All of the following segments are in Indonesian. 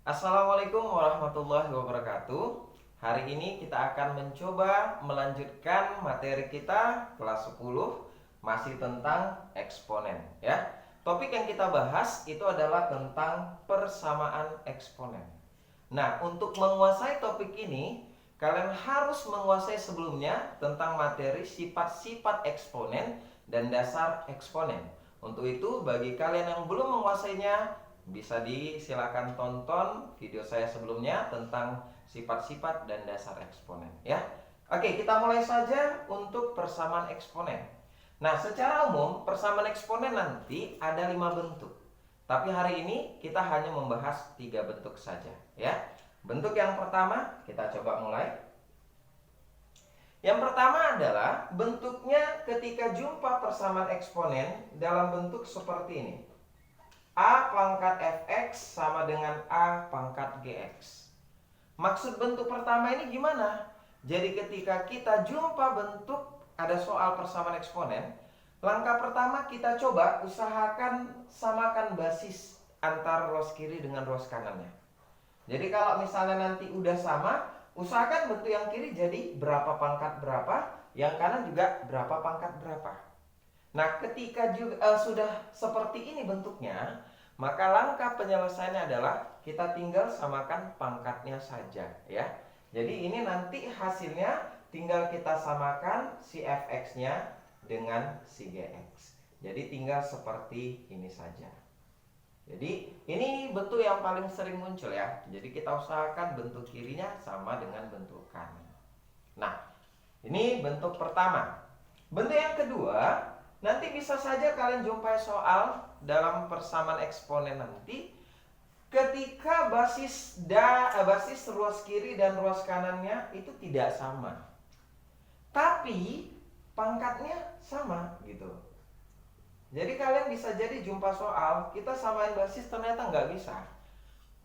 Assalamualaikum warahmatullahi wabarakatuh. Hari ini kita akan mencoba melanjutkan materi kita kelas 10, masih tentang eksponen ya. Topik yang kita bahas itu adalah tentang persamaan eksponen. Nah, untuk menguasai topik ini, kalian harus menguasai sebelumnya tentang materi sifat-sifat eksponen dan dasar eksponen. Untuk itu, bagi kalian yang belum menguasainya, bisa disilakan tonton video saya sebelumnya tentang sifat-sifat dan dasar eksponen ya. Oke, kita mulai saja untuk persamaan eksponen. Nah, secara umum persamaan eksponen nanti ada 5 bentuk. Tapi hari ini kita hanya membahas 3 bentuk saja ya. Bentuk yang pertama kita coba mulai. Yang pertama adalah bentuknya ketika jumpa persamaan eksponen dalam bentuk seperti ini. A pangkat fx sama dengan A pangkat gx. Maksud bentuk pertama ini gimana? Jadi ketika kita jumpa bentuk ada soal persamaan eksponen, langkah pertama kita coba usahakan samakan basis antara ruas kiri dengan ruas kanannya. Jadi kalau misalnya nanti udah sama, usahakan bentuk yang kiri jadi berapa pangkat berapa, yang kanan juga berapa pangkat berapa. Nah, ketika sudah seperti ini bentuknya, maka langkah penyelesaiannya adalah kita tinggal samakan pangkatnya saja ya. Jadi ini nanti hasilnya tinggal kita samakan si fx-nya dengan si gx. Jadi tinggal seperti ini saja. Jadi ini bentuk yang paling sering muncul ya. Jadi kita usahakan bentuk kirinya sama dengan bentuk kanan. Nah, ini bentuk pertama. Bentuk yang kedua, nanti bisa saja kalian jumpai soal dalam persamaan eksponen nanti ketika basis ruas kiri dan ruas kanannya itu tidak sama, tapi pangkatnya sama gitu. Jadi kalian bisa jadi jumpa soal kita samain basis ternyata nggak bisa,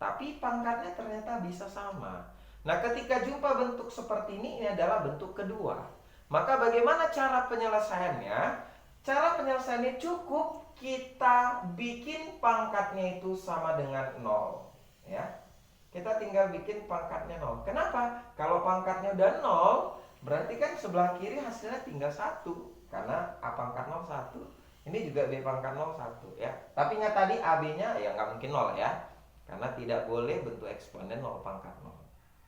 tapi pangkatnya ternyata bisa sama. Nah, ketika jumpa bentuk seperti ini adalah bentuk kedua. Maka bagaimana cara penyelesaiannya? Cara penyelesaiannya cukup kita bikin pangkatnya itu sama dengan 0 ya. Kita tinggal bikin pangkatnya 0. Kenapa? Kalau pangkatnya udah 0, berarti kan sebelah kiri hasilnya tinggal 1. Karena A pangkat 0 1. Ini juga B pangkat 0 1 ya. Tapi ingat tadi AB-nya ya nggak mungkin 0 ya. Karena tidak boleh bentuk eksponen 0 pangkat 0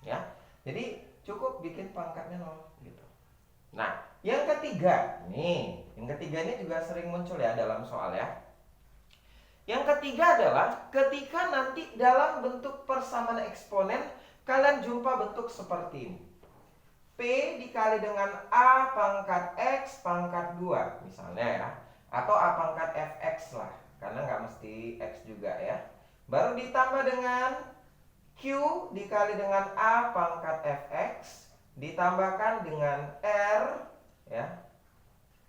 ya. Jadi cukup bikin pangkatnya 0 gitu. Nah, yang ketiga nih, yang ketiga ini juga sering muncul ya dalam soal ya. Yang ketiga adalah ketika nanti dalam bentuk persamaan eksponen kalian jumpa bentuk seperti ini. P dikali dengan A pangkat X pangkat 2 misalnya ya. Atau A pangkat Fx lah, karena nggak mesti X juga ya. Baru ditambah dengan Q dikali dengan A pangkat Fx ditambahkan dengan R ya.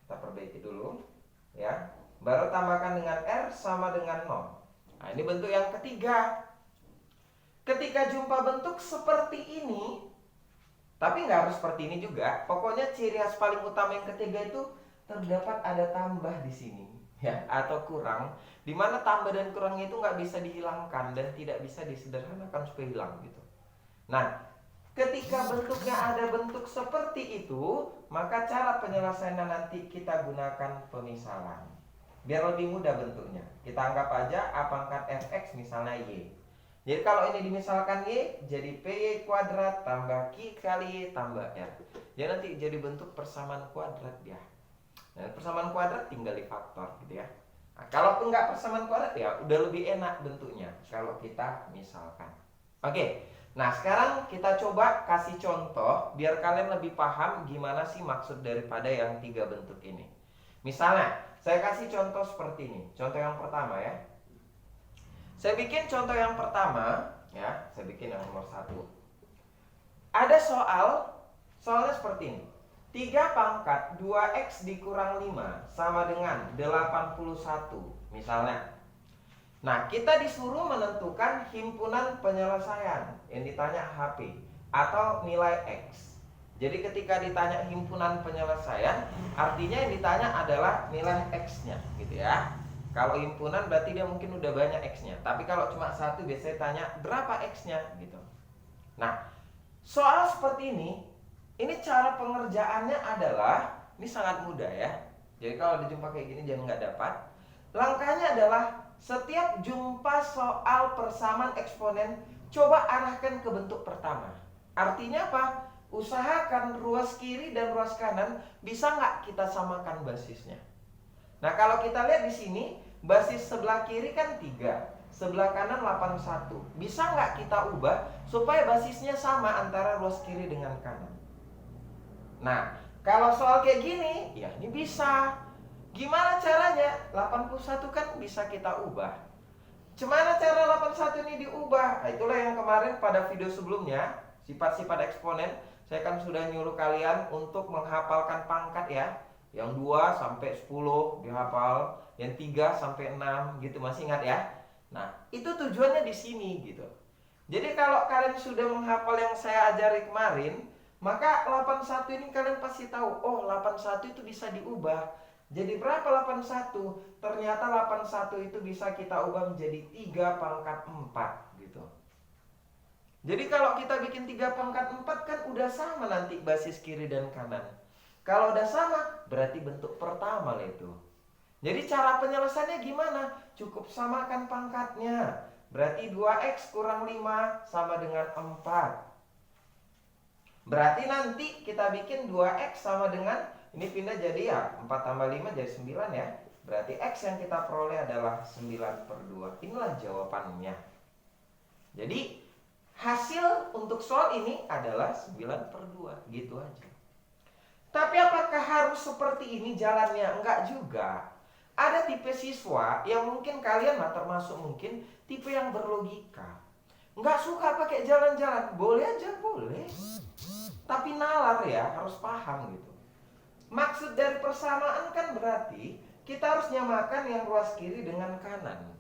Kita perbaiki dulu ya. Baru tambahkan dengan R sama dengan 0. Nah, ini bentuk yang ketiga. Ketika jumpa bentuk seperti ini, tapi nggak harus seperti ini juga. Pokoknya ciri khas paling utama yang ketiga itu terdapat ada tambah di sini ya, atau kurang, dimana tambah dan kurangnya itu nggak bisa dihilangkan dan tidak bisa disederhanakan supaya hilang gitu. Nah, ketika bentuknya ada bentuk seperti itu, maka cara penyelesaiannya nanti kita gunakan pemisalan biar lebih mudah bentuknya. Kita anggap aja A pangkat fx misalnya y. Jadi kalau ini dimisalkan y, jadi py kuadrat tambah q kali y tambah r. Jadi nanti jadi bentuk persamaan kuadrat ya. Nah, persamaan kuadrat tinggal difaktor gitu ya. Nah, kalaupun nggak persamaan kuadrat ya udah lebih enak bentuknya kalau kita misalkan. Oke. Nah, sekarang kita coba kasih contoh biar kalian lebih paham gimana sih maksud daripada yang 3 bentuk ini. Misalnya, saya kasih contoh seperti ini. Contoh yang pertama ya. Saya bikin contoh yang pertama ya, saya bikin yang nomor 1. Ada soalnya seperti ini. 3 pangkat 2x dikurang 5 sama dengan 81 misalnya. Nah, kita disuruh menentukan himpunan penyelesaian yang ditanya HP atau nilai X. Jadi ketika ditanya himpunan penyelesaian, artinya yang ditanya adalah nilai X-nya gitu ya. Kalau himpunan berarti dia mungkin udah banyak X-nya. Tapi kalau cuma satu biasanya tanya berapa X-nya gitu. Nah, soal seperti ini cara pengerjaannya adalah, ini sangat mudah ya. Jadi kalau dijumpa kayak gini jangan nggak dapat. Langkahnya adalah setiap jumpa soal persamaan eksponen, coba arahkan ke bentuk pertama. Artinya apa? Usahakan ruas kiri dan ruas kanan bisa nggak kita samakan basisnya. Nah, kalau kita lihat di sini, basis sebelah kiri kan 3, sebelah kanan 81. Bisa nggak kita ubah supaya basisnya sama antara ruas kiri dengan kanan? Nah, kalau soal kayak gini, ya ini bisa. Gimana caranya? 81 kan bisa kita ubah. Gimana cara 81 ini diubah? Nah, itulah yang kemarin pada video sebelumnya, sifat-sifat eksponen, saya kan sudah nyuruh kalian untuk menghafalkan pangkat ya. Yang 2 sampai 10 dihafal, yang 3 sampai 6 gitu, masih ingat ya? Nah, itu tujuannya di sini gitu. Jadi kalau kalian sudah menghafal yang saya ajari kemarin, maka 81 ini kalian pasti tahu, oh 81 itu bisa diubah. Jadi berapa 81? Ternyata 81 itu bisa kita ubah menjadi 3 pangkat 4 gitu. Jadi kalau kita bikin 3 pangkat 4 kan udah sama nanti basis kiri dan kanan. Kalau udah sama, berarti bentuk pertama lah itu. Jadi cara penyelesaiannya gimana? Cukup samakan pangkatnya. Berarti 2X kurang 5 sama dengan 4. Berarti nanti kita bikin 2X sama dengan, ini pindah jadi ya 4 tambah 5 jadi 9 ya. Berarti X yang kita peroleh adalah 9/2. Inilah jawabannya. Jadi hasil untuk soal ini adalah 9/2. Gitu aja. Tapi apakah harus seperti ini jalannya? Enggak juga. Ada tipe siswa yang mungkin kalian termasuk mungkin tipe yang berlogika. Enggak suka pakai jalan-jalan. Boleh aja, boleh. Tapi nalar ya, harus paham gitu. Maksud dari persamaan kan berarti kita harus nyamakan yang ruas kiri dengan kanan.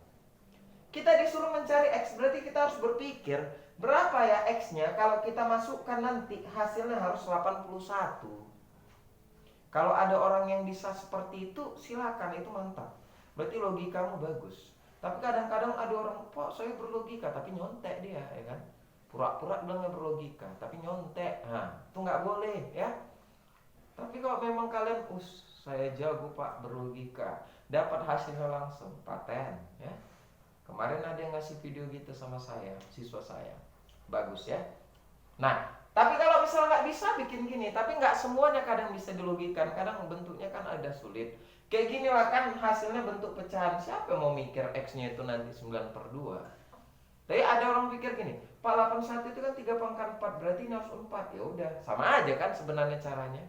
Kita disuruh mencari X, berarti kita harus berpikir berapa ya X-nya kalau kita masukkan nanti hasilnya harus 81. Kalau ada orang yang bisa seperti itu, silakan, itu mantap. Berarti logikamu bagus. Tapi kadang-kadang ada orang, "Pak, saya berlogika," tapi nyontek dia, ya kan? Pura-pura bilangnya berlogika, tapi nyontek. Nah, itu nggak boleh, ya. Tapi kalau memang kalian, saya jago Pak berlogika, dapat hasilnya langsung, paten, ya. Kemarin ada yang ngasih video gitu sama saya, siswa saya. Bagus ya. Nah, tapi kalau misalnya nggak bisa bikin gini, tapi nggak semuanya kadang bisa dilogikan, kadang bentuknya kan ada sulit. Kayak gini lah kan hasilnya bentuk pecahan. Siapa yang mau mikir X-nya itu nanti 9/2? Tapi ada orang pikir gini, Pak 81 itu kan 3 pangkat 4, berarti ini harus 4. Ya udah, sama aja kan sebenarnya caranya.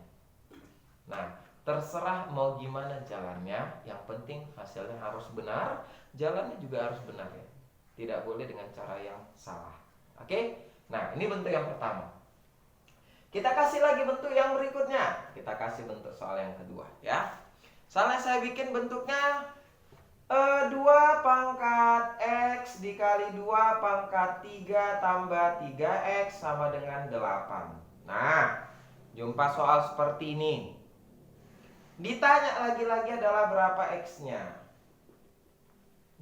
Nah, terserah mau gimana jalannya, yang penting hasilnya harus benar, jalannya juga harus benar ya. Tidak boleh dengan cara yang salah. Oke? Nah, ini bentuk yang pertama. Kita kasih lagi bentuk yang berikutnya. Kita kasih bentuk soal yang kedua ya. Soalnya saya bikin bentuknya 2 pangkat X dikali 2 pangkat 3 tambah 3X sama dengan 8. Nah, jumpa soal seperti ini. Ditanya lagi-lagi adalah berapa X-nya.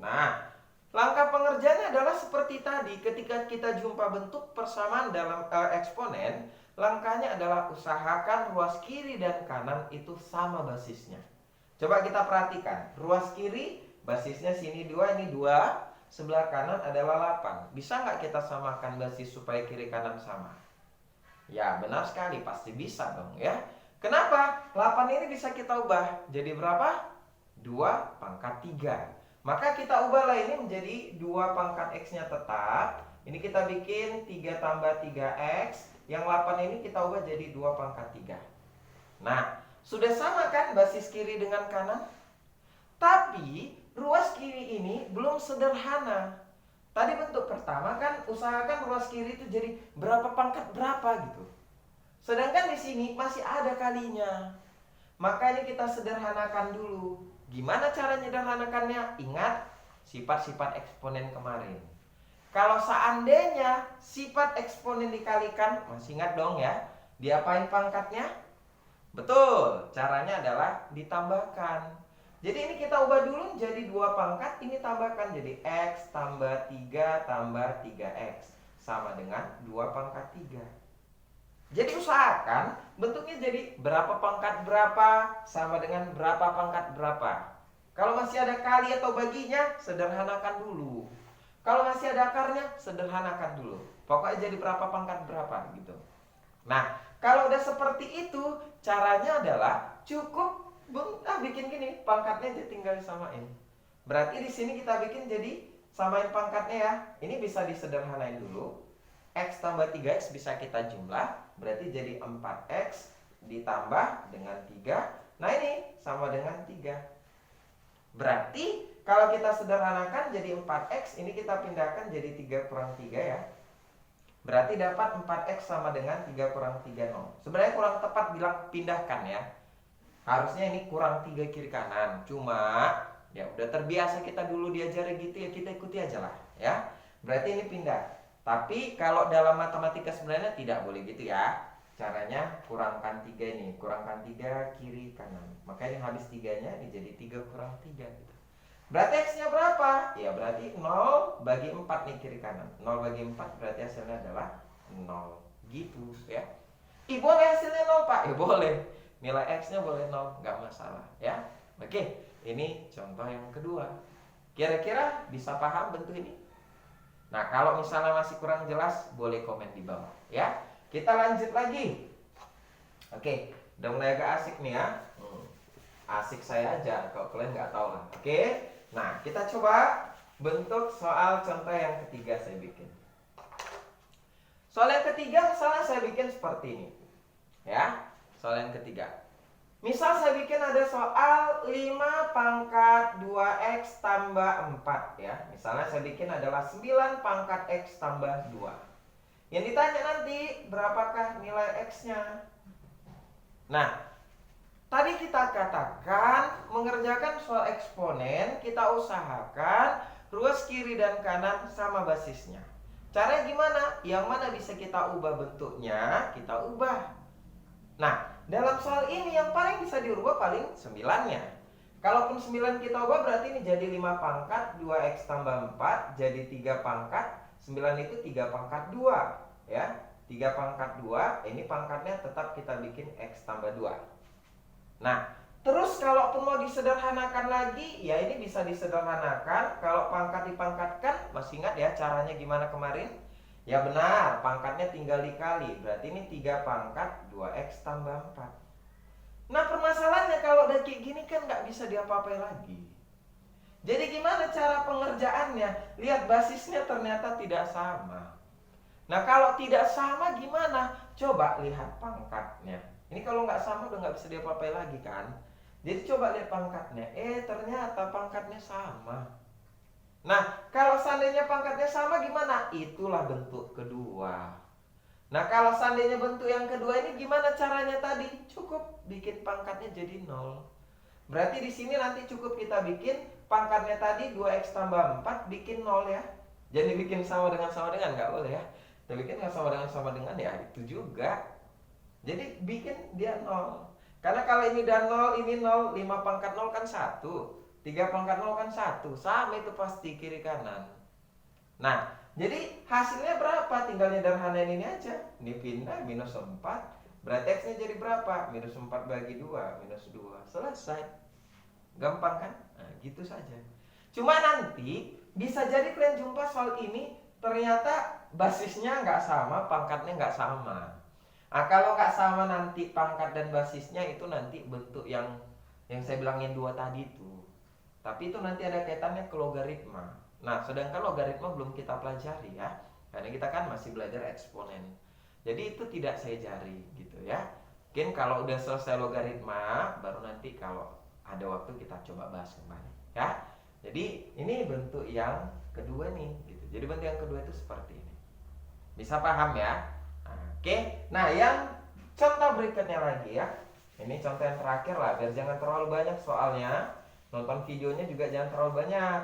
Nah, langkah pengerjaannya adalah seperti tadi. Ketika kita jumpa bentuk persamaan dalam eksponen, langkahnya adalah usahakan ruas kiri dan kanan itu sama basisnya. Coba kita perhatikan. Ruas kiri basisnya sini 2, ini 2. Sebelah kanan adalah 8. Bisa nggak kita samakan basis supaya kiri kanan sama? Ya, benar sekali. Pasti bisa dong ya. Kenapa? 8 ini bisa kita ubah. Jadi berapa? 2 pangkat 3. Maka kita ubahlah ini menjadi 2 pangkat X-nya tetap. Ini kita bikin 3 tambah 3X. Yang 8 ini kita ubah jadi 2 pangkat 3. Nah, sudah sama kan basis kiri dengan kanan? Tapi ruas kiri ini belum sederhana. Tadi bentuk pertama kan usahakan ruas kiri itu jadi berapa pangkat berapa gitu. Sedangkan di sini masih ada kalinya. Makanya kita sederhanakan dulu. Gimana cara menyederhanakannya? Ingat sifat-sifat eksponen kemarin. Kalau seandainya sifat eksponen dikalikan, masih ingat dong ya, diapain pangkatnya? Betul, caranya adalah ditambahkan. Jadi ini kita ubah dulu jadi 2 pangkat, ini tambahkan jadi X tambah 3 tambah 3X sama dengan 2 pangkat 3. Jadi usahakan bentuknya jadi berapa pangkat berapa sama dengan berapa pangkat berapa. Kalau masih ada kali atau baginya, sederhanakan dulu. Kalau masih ada akarnya, sederhanakan dulu. Pokoknya jadi berapa pangkat berapa gitu. Nah, kalau udah seperti itu, caranya adalah cukup bikin gini, pangkatnya aja tinggal disamain. Berarti di sini kita bikin jadi samain pangkatnya ya. Ini bisa disederhanain dulu. X tambah 3X bisa kita jumlah, berarti jadi 4X ditambah dengan 3. Nah ini sama dengan 3. Berarti kalau kita sederhanakan jadi 4X, ini kita pindahkan jadi 3 kurang 3 ya. Berarti dapat 4X sama dengan 3 kurang 3, 0. Sebenarnya kurang tepat bilang pindahkan ya. Harusnya ini kurang 3 kiri kanan. Cuma ya udah terbiasa kita dulu diajari gitu ya, kita ikuti aja lah ya. Berarti ini pindah. Tapi kalau dalam matematika sebenarnya tidak boleh gitu ya. Caranya kurangkan 3 ini, kurangkan 3 kiri kanan. Makanya habis 3-nya ini jadi 3 kurang 3 gitu. Berarti X-nya berapa? Ya berarti 0 bagi 4 nih kiri kanan. 0 bagi 4 berarti hasilnya adalah 0 gitu ya. Boleh hasilnya 0 Pak? Boleh. Nilai X-nya boleh 0, nggak masalah ya. Oke, ini contoh yang kedua. Kira-kira bisa paham bentuk ini? Nah, kalau misalnya masih kurang jelas, boleh komen di bawah ya. Kita lanjut lagi. Oke, udah mulai agak asik nih ya. Asik saya aja, kalau kalian nggak tahu lah. Oke, nah kita coba bentuk soal contoh yang ketiga saya bikin. Soal yang ketiga misalnya saya bikin seperti ini ya. Soal yang ketiga, misal saya bikin ada soal 5 pangkat 2X tambah 4 ya. Misalnya saya bikin adalah 9 pangkat X tambah 2. Yang ditanya nanti berapakah nilai X-nya. Nah, tadi kita katakan mengerjakan soal eksponen, kita usahakan ruas kiri dan kanan sama basisnya. Caranya gimana? Yang mana bisa kita ubah bentuknya, kita ubah. Nah, dalam soal ini yang paling bisa diubah paling 9-nya. Kalaupun 9 kita ubah berarti ini jadi 5 pangkat 2X tambah 4 jadi 3 pangkat 9 itu 3 pangkat 2 ya. 3 pangkat 2 ini pangkatnya tetap kita bikin X tambah 2. Nah, terus kalaupun mau disederhanakan lagi, ya ini bisa disederhanakan. Kalau pangkat dipangkatkan, masih ingat ya caranya gimana kemarin? Ya benar, pangkatnya tinggal dikali. Berarti ini 3 pangkat 2X tambah 4. Nah permasalahannya kalau udah kayak gini kan nggak bisa diapa-apain lagi. Jadi gimana cara pengerjaannya? Lihat basisnya ternyata tidak sama. Nah kalau tidak sama gimana? Coba lihat pangkatnya. Ini kalau nggak sama udah nggak bisa diapa-apain lagi kan. Jadi coba lihat pangkatnya. Ternyata pangkatnya sama. Nah kalau seandainya pangkatnya sama gimana? Itulah bentuk kedua. Nah kalau seandainya bentuk yang kedua ini gimana caranya tadi? Cukup bikin pangkatnya jadi 0. Berarti di sini nanti cukup kita bikin pangkatnya tadi 2X tambah 4 bikin 0 ya. Jadi bikin sama dengan nggak boleh ya. Kita bikin nggak sama dengan ya itu juga. Jadi bikin dia 0. Karena kalau ini dan 0, ini 0, 5 pangkat 0 kan 1. 3 pangkat 0 kan 1. Sama itu pasti kiri kanan. Nah, jadi hasilnya berapa? Tinggal nyederhanain ini aja. Ini pindah minus 4. Berarti X-nya jadi berapa? Minus 4 bagi 2, minus 2. Selesai. Gampang kan? Nah, gitu saja. Cuma nanti bisa jadi kalian jumpa soal ini ternyata basisnya nggak sama, pangkatnya nggak sama. Nah, kalau nggak sama nanti pangkat dan basisnya itu nanti bentuk yang saya bilangin 2 tadi itu. Tapi itu nanti ada kaitannya ke logaritma. Nah, sedangkan logaritma belum kita pelajari ya. Karena kita kan masih belajar eksponen. Jadi itu tidak saya jari gitu ya. Mungkin kalau udah selesai logaritma, baru nanti kalau ada waktu kita coba bahas kembali ya. Jadi ini bentuk yang kedua nih gitu. Jadi bentuk yang kedua itu seperti ini. Bisa paham ya? Oke. Nah, yang contoh berikutnya lagi ya. Ini contoh yang terakhir lah, biar jangan terlalu banyak soalnya. Nonton videonya juga jangan terlalu banyak.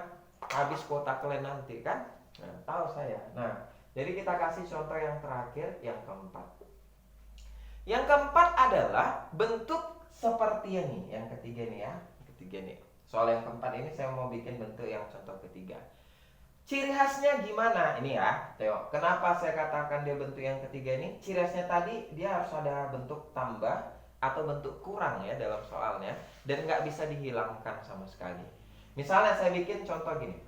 Habis kuota kalian nanti kan. Nah, tahu saya. Nah, jadi kita kasih contoh yang terakhir, yang keempat. Yang keempat adalah bentuk seperti ini. Yang ketiga nih ya. Ketiga nih. Soal yang keempat ini saya mau bikin bentuk yang contoh ketiga. Ciri khasnya gimana? Ini ya, Teo. Kenapa saya katakan dia bentuk yang ketiga ini? Ciri khasnya tadi dia harus ada bentuk tambah atau bentuk kurang ya dalam soalnya. Dan nggak bisa dihilangkan sama sekali. Misalnya saya bikin contoh gini.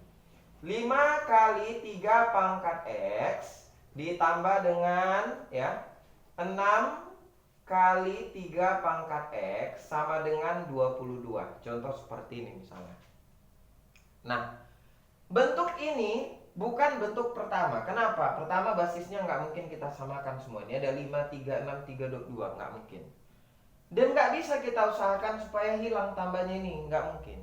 5 kali 3 pangkat X ditambah dengan ya 6 kali 3 pangkat X sama dengan 22. Contoh seperti ini misalnya. Nah, bentuk ini bukan bentuk pertama. Kenapa? Pertama basisnya nggak mungkin kita samakan semua. Ini ada 5, 3, 6, 3, 2. Nggak mungkin. Dan nggak bisa kita usahakan supaya hilang tambahnya ini. Nggak mungkin.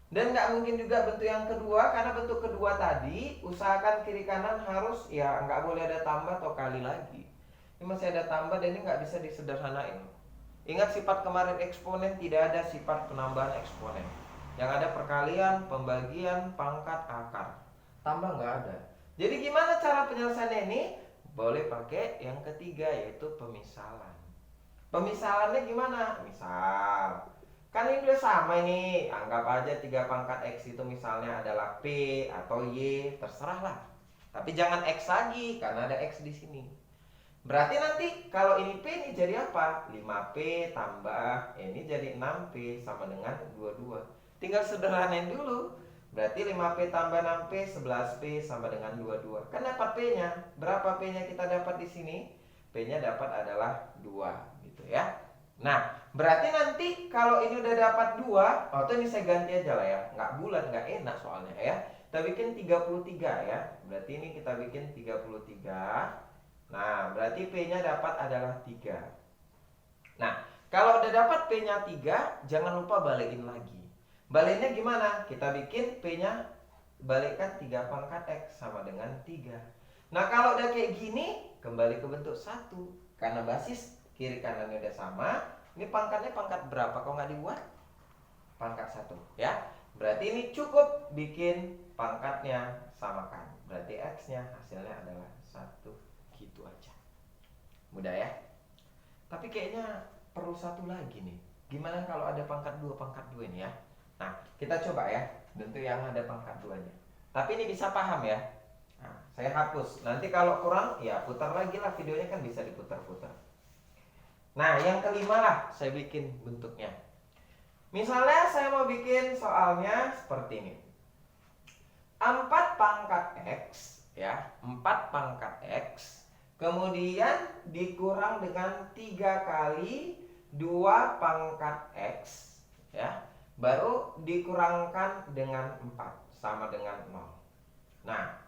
Dan nggak mungkin juga bentuk yang kedua. Karena bentuk kedua tadi usahakan kiri kanan harus ya nggak boleh ada tambah atau kali lagi. Ini masih ada tambah dan ini nggak bisa disederhanain. Ingat sifat kemarin eksponen, tidak ada sifat penambahan eksponen. Yang ada perkalian, pembagian, pangkat, akar. Tambah nggak ada. Jadi gimana cara penyelesaiannya ini? Boleh pakai yang ketiga yaitu pemisalan. Pemisalannya gimana? Misal, kan ini udah sama ini. Anggap aja 3 pangkat X itu misalnya adalah P atau Y, terserah lah. Tapi jangan X lagi karena ada X di sini. Berarti nanti kalau ini P ini jadi apa? 5P tambah ini jadi 6P sama dengan 22. Tinggal sederhanain dulu. Berarti 5P tambah 6P 11P sama dengan 22. Kan dapat P-nya. Berapa P-nya kita dapat di sini? P-nya dapat adalah 2 gitu ya. Nah, berarti nanti kalau ini udah dapat 2, atau ini saya ganti aja lah ya. Nggak bulat, nggak enak soalnya ya. Kita bikin 33 ya. Berarti ini kita bikin 33. Nah, berarti P-nya dapat adalah 3. Nah, kalau udah dapat P-nya 3, jangan lupa balikin lagi. Baliknya gimana? Kita bikin P-nya balikkan 3 pangkat X sama dengan 3. Nah, kalau udah kayak gini, kembali ke bentuk 1. Karena basis kiri kanannya udah sama. Ini pangkatnya pangkat berapa? Kalau nggak dibuat? Pangkat 1 ya. Berarti ini cukup bikin pangkatnya samakan. Berarti X-nya hasilnya adalah 1. Gitu aja. Mudah ya? Tapi kayaknya perlu satu lagi nih. Gimana kalau ada pangkat 2 ini ya? Nah, kita coba ya bentuk yang ada pangkat 2-nya. Tapi ini bisa paham ya. Nah, saya hapus. Nanti kalau kurang ya putar lagi lah videonya, kan bisa diputar-putar. Nah, yang kelima lah saya bikin bentuknya. Misalnya saya mau bikin soalnya seperti ini. 4 pangkat X ya, 4 pangkat X kemudian dikurang dengan 3 kali 2 pangkat X ya, baru dikurangkan dengan 4 sama dengan 0. Nah,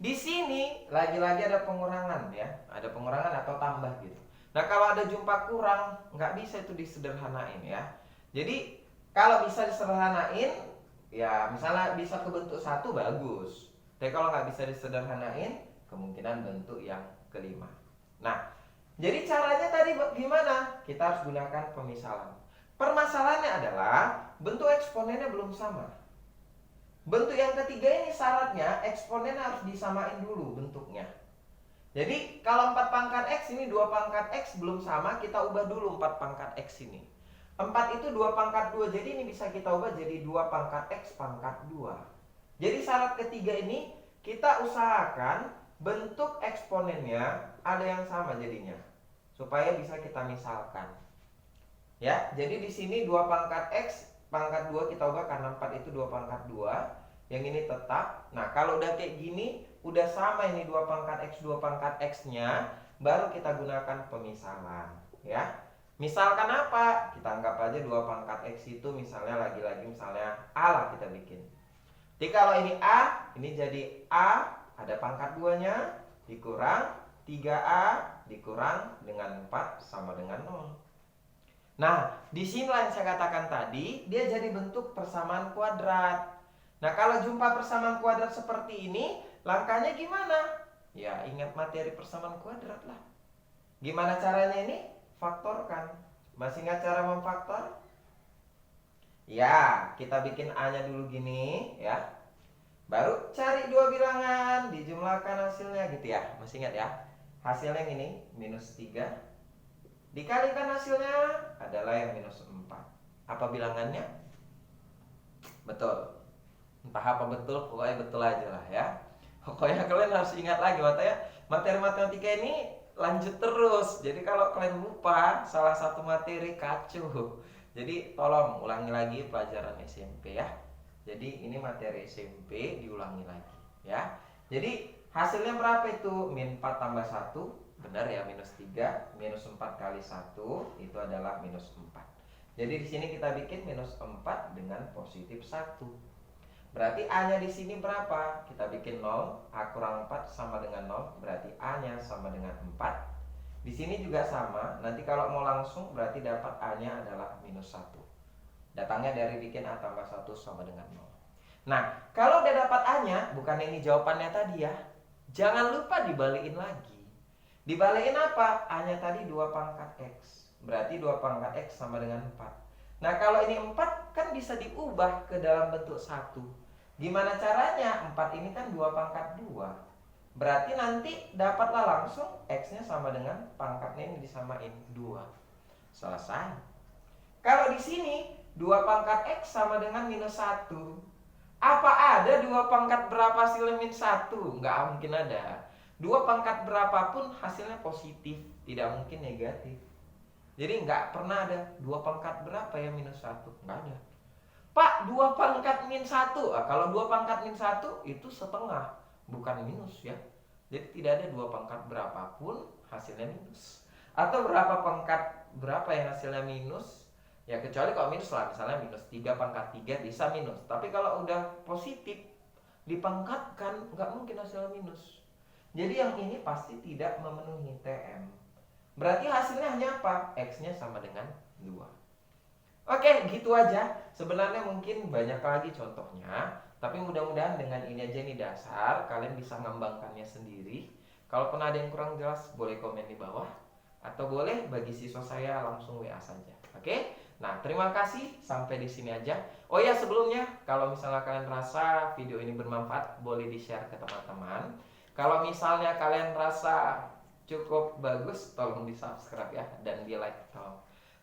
di sini lagi-lagi ada pengurangan ya, ada pengurangan atau tambah gitu. Nah, kalau ada jumpa kurang, nggak bisa itu disederhanain ya. Jadi kalau bisa disederhanain, ya misalnya bisa ke bentuk 1 bagus. Tapi kalau nggak bisa disederhanain, kemungkinan bentuk yang kelima. Nah, jadi caranya tadi gimana? Kita harus gunakan pemisalan. Permasalahannya adalah bentuk eksponennya belum sama. Bentuk yang ketiga ini syaratnya eksponennya harus disamain dulu bentuknya. Jadi kalau 4 pangkat X ini 2 pangkat X belum sama, kita ubah dulu 4 pangkat X ini. 4 itu 2 pangkat 2, jadi ini bisa kita ubah jadi 2 pangkat X pangkat 2. Jadi syarat ketiga ini kita usahakan bentuk eksponennya ada yang sama jadinya, supaya bisa kita misalkan. Ya, jadi di sini 2 pangkat X pangkat 2 kita ubah karena 4 itu 2 pangkat 2. Yang ini tetap. Nah, kalau udah kayak gini, udah sama ini 2 pangkat X, 2 pangkat X-nya, baru kita gunakan pemisalan, ya. Misalkan apa? Kita anggap aja 2 pangkat X itu misalnya lagi-lagi misalnya A lah kita bikin. Jadi kalau ini A, ini jadi A, ada pangkat 2-nya, dikurang 3A, dikurang dengan 4 sama dengan 0. Nah, di sini yang saya katakan tadi, dia jadi bentuk persamaan kuadrat. Nah, kalau jumpa persamaan kuadrat seperti ini, langkahnya gimana? Ya, ingat materi persamaan kuadrat lah. Gimana caranya ini? Faktorkan. Masih ingat cara memfaktor? Ya, kita bikin A-nya dulu gini, ya. Baru cari 2 bilangan, dijumlahkan hasilnya gitu ya. Masih ingat ya? Hasilnya yang ini, minus 3. Dikalikan hasilnya adalah yang minus 4. Apa bilangannya? Betul. Entah apa betul, pokoknya betul aja lah ya. Pokoknya kalian harus ingat lagi, makanya materi matematika ini lanjut terus. Jadi kalau kalian lupa salah satu materi, kacau. Jadi tolong ulangi lagi pelajaran SMP ya. Jadi ini materi SMP diulangi lagi ya. Jadi hasilnya berapa itu? Min 4 tambah 1, benar ya, minus 3. Minus 4 kali 1 itu adalah minus 4. Jadi di sini kita bikin minus 4 dengan positif 1. Berarti A-nya di sini berapa? Kita bikin 0, A kurang 4 sama dengan 0, berarti A-nya sama dengan 4. Di sini juga sama, nanti kalau mau langsung berarti dapat A-nya adalah minus 1. Datangnya dari bikin A tambah 1 sama dengan 0. Nah, kalau udah dapat A-nya, bukan ini jawabannya tadi ya. Jangan lupa dibalikin lagi. Dibalikin apa? A-nya tadi 2 pangkat X. Berarti 2 pangkat X sama dengan 4. Nah, kalau ini 4 kan bisa diubah ke dalam bentuk 1. Gimana caranya? 4 ini kan 2 pangkat 2. Berarti nanti dapatlah langsung X-nya sama dengan pangkatnya ini disamain 2. Selesai. Kalau di sini 2 pangkat X sama dengan minus 1. Apa ada 2 pangkat berapa hasilnya min 1? Nggak mungkin ada. 2 pangkat berapapun hasilnya positif, tidak mungkin negatif. Jadi nggak pernah ada 2 pangkat berapa ya minus 1, nggak ada. Pak, 2 pangkat min 1. Kalau 2 pangkat min 1 itu setengah, bukan minus ya. Jadi tidak ada 2 pangkat berapapun hasilnya minus. Atau berapa pangkat berapa yang hasilnya minus? Ya kecuali kalau minus lah, misalnya minus 3 pangkat 3 bisa minus. Tapi kalau udah positif dipangkatkan, nggak mungkin hasilnya minus. Jadi yang ini pasti tidak memenuhi TM. Berarti hasilnya hanya apa? X-nya sama dengan 2. Oke, gitu aja. Sebenarnya mungkin banyak lagi contohnya, tapi mudah-mudahan dengan ini aja nih dasar, kalian bisa mengembangkannya sendiri. Kalaupun ada yang kurang jelas, boleh komen di bawah, atau boleh bagi siswa saya langsung WA saja. Oke? Nah, terima kasih. Sampai di sini aja. Oh ya, sebelumnya, kalau misalnya kalian rasa video ini bermanfaat, boleh di-share ke teman-teman. Kalau misalnya kalian rasa cukup bagus, tolong di-subscribe ya, dan di-like.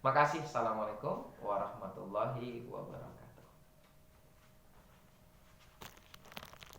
Makasih. Assalamualaikum warahmatullahi wabarakatuh.